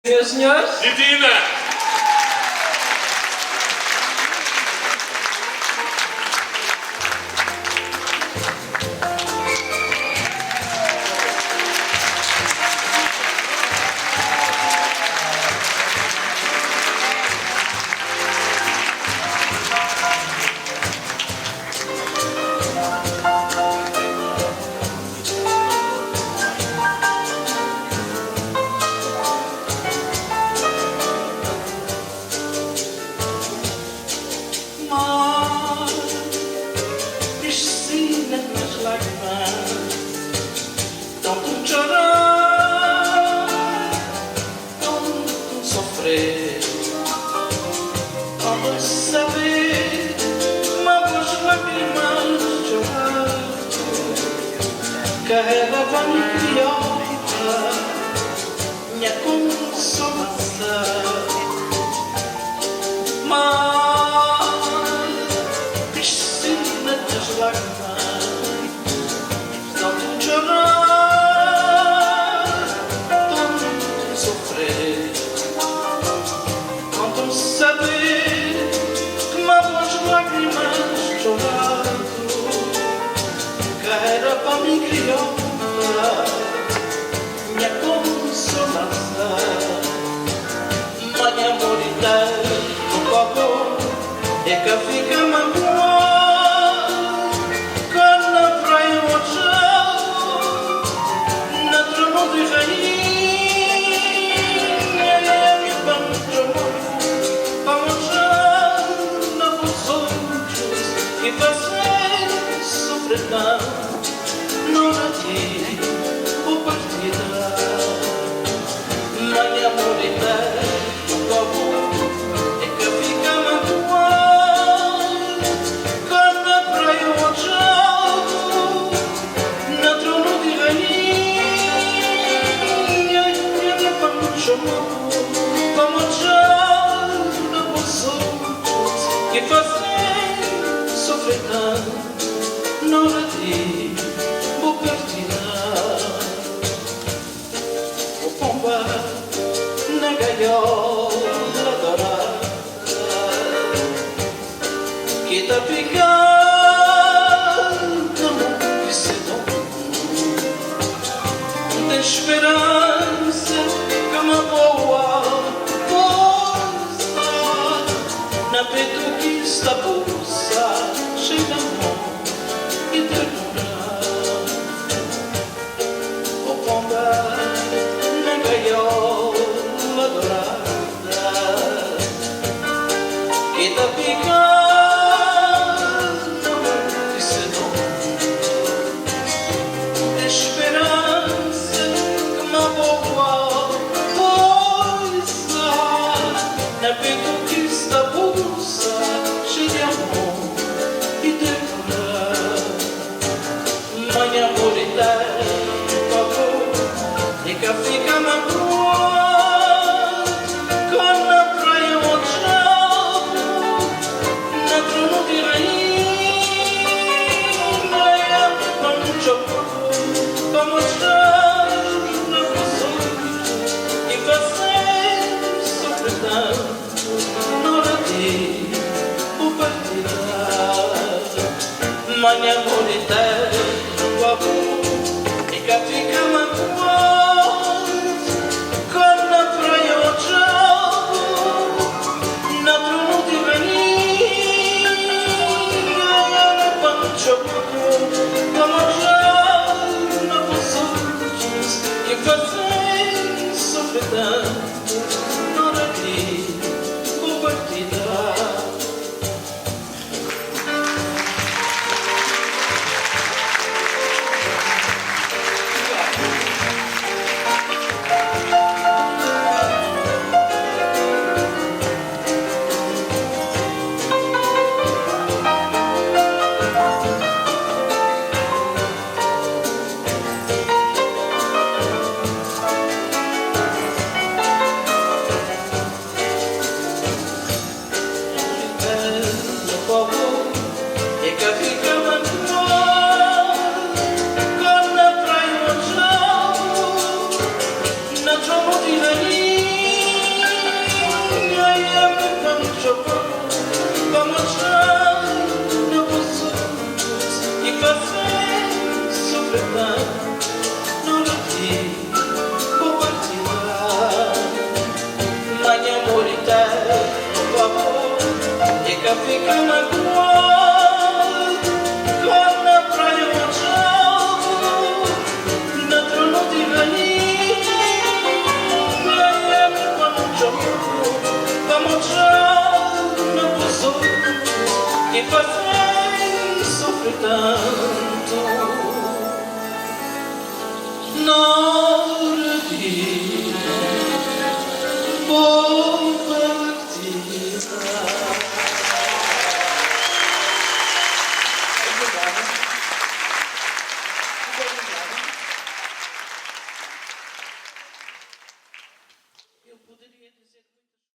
Senhores? Didina! Carregava minha criança, minha consolação. Mas piscina das lágrimas, tanto chorar, tanto sofrer, tanto saber que mágoas lágrimas chorando. Era para me criar minha consolação. Mãe amor e no favor é que fica magoado. Quando na praia o chão, na trono de rainha, me banjo vamos na vos outros e fazer sofrer. Não ti vou partir. Mãe amor e por favor, é que fica magoado. Quando na praia o chão, na trono de rainha, me chamou, vamos já na vos outros que fazem sofrer tanto. Não ti vou partilhar o pomba na gaiola dourada que tá picando de sedão. Tem esperança que uma boa força na peito que está pulsa cheia de amor e ternura. Na gaiola dourada que tá picando de sedão. Esperança que uma boa coisa na peito que está pulsa cheia de amor e ternura. Mãe amor e fica magoado. Quando na praia o chão, na trono de rainha, quando chocou, vamos mostrar na pessoa e fazer sofrer tanto. Não era ti o partilhar. Mãe amor eterno, o amor, fica magoado. Vamos já na vos outros que fazem sofrer tanto. Não aqui vou partilhar. me faz sofrer tanto. Na hora de vou partir. Eu poderia dizer